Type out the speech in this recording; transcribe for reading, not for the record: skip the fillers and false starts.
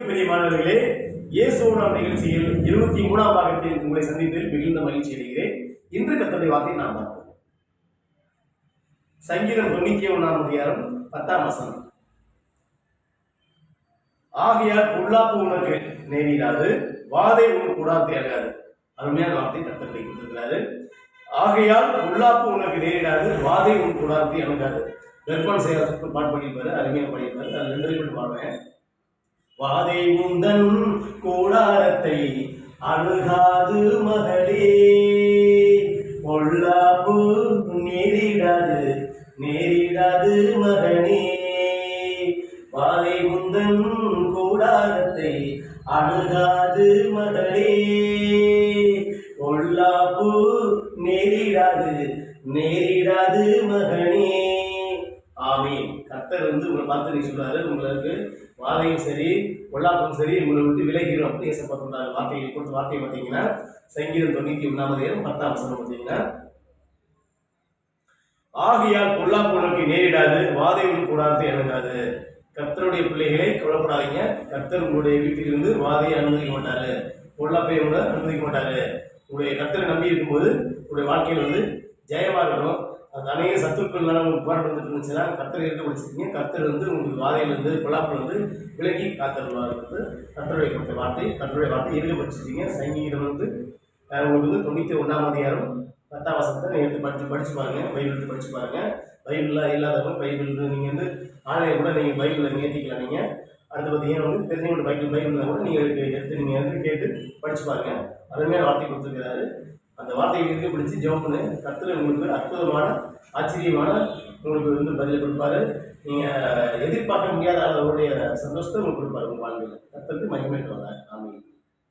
பெரிய மாணவர்களே, இயேசுவோம் நிகழ்ச்சியில் 23ஆம் பாகத்தில் உங்களை சந்திப்பில் மிகுந்த மகிழ்ச்சி அடைகிறேன். இன்று கர்த்தருடைய வார்த்தையை நாம் பார்ப்போம். சங்கீதம் 91ஆம் அதிகாரம் 10ஆம் வசனம். ஆகையால் பொல்லாப்பு உனக்கு நேரிடாது, வாதை உன் கூடாரத்தை அணுகாது. அருமையான வார்த்தை கர்த்தர் கொடுத்திருக்கிறாரு. ஆகையால் பொல்லாப்பு உனக்கு நேரிடாது, வாதை உன் கூடாரத்தை அணுகாது. வெப்பன் செய்ய பாட்டு பண்ணியிருப்பாரு, அருமையாக பண்ணியிருப்பாரு. அது 2 மட்டும் பாடுவேன். வாதை உந்தன் கூடாரத்தை அணுகாது மகளே, பொல்லாப்பு நேரிடாது நேரிடாது மகனே. வாதை உந்தன் கூடாரத்தை அணுகாது மகளே, பொல்லாப்பு நேரிடாது நேரிடாது மகனே. ஆமீன். கர்த்தர் உங்களை பார்த்து நீ சொல்றாரு, உங்களுக்கு வாதையும் சரி பொல்லாப்பும் சரி உங்களை விட்டு விலகிறோம் அப்படி ஏசப்பா சொல்றாரு. வார்த்தையை கொடுத்த வார்த்தையை பார்த்தீங்கன்னா சங்கீதம் 91ஆம் அதிகாரம் 10ஆம் வசனம் பார்த்தீங்கன்னா, ஆகையால் பொல்லாப்பு உனக்கு நேரிடாது, வாதை உன் கூடாரத்தை அணுகாது. கர்த்தருடைய பிள்ளைகளை கவலைப்படாதீங்க. கர்த்தர் உங்களுடைய வீட்டிலிருந்து வாதையை அனுமதிக்க மாட்டாரு, பொல்லாப்பை கூட அனுமதிக்க மாட்டாரு. உங்களுடைய கர்த்தரை நம்பி இருக்கும்போது உங்களுடைய வாழ்க்கையில் ஜெயமா இருக்கணும். அது அநேக சத்துக்கள் மேலே உங்களுக்கு போராட்டம் வந்துட்டு இருந்துச்சுன்னா கர்த்தரை இருக்க பிடிச்சிருக்கீங்க. கர்த்தர் உங்களுக்கு வாதையிலிருந்து பொல்லாப்பிலிருந்து விலக்கி காத்தருவார். கர்த்தருடைய கொடுத்த வார்த்தை, கர்த்தருடைய வார்த்தை இருக்க படிச்சிருக்கீங்க. சங்கீதம் உங்களுக்கு 91ஆம் அதிகாரம் 10ஆம் வசனத்தை நீங்கள் படிச்சு பாருங்க. பைபிள் எடுத்து படிச்சு பாருங்க. பைபிளில் இல்லாதவங்க பைபிள் நீங்கள் ஆன்லைன் கூட நீங்கள் பைபிளில் ஏற்றிக்கலாம். நீங்கள் அடுத்து பார்த்தீங்கன்னா தெரிஞ்சவங்க பைபிளில் கூட நீங்கள் எடுத்து நீங்கள் கேட்டு படிச்சு பாருங்க. அருமையான வார்த்தை கொடுத்துருக்கிறாரு. அந்த வார்த்தையை இருக்க பிடிச்சி ஜெபம் பண்ணு. கர்த்தர் உங்களுக்கு அற்புதமான ஆச்சரியமான உங்களுக்கு பதிலை கொடுப்பாரு. நீங்கள் எதிர்பார்க்க முடியாத அவருடைய சந்தோஷத்தை உங்களுக்கு கொடுப்பாரு. உங்கள் வாழ்க்கையில் கர்த்தருக்கு மகிமை வருவாங்க.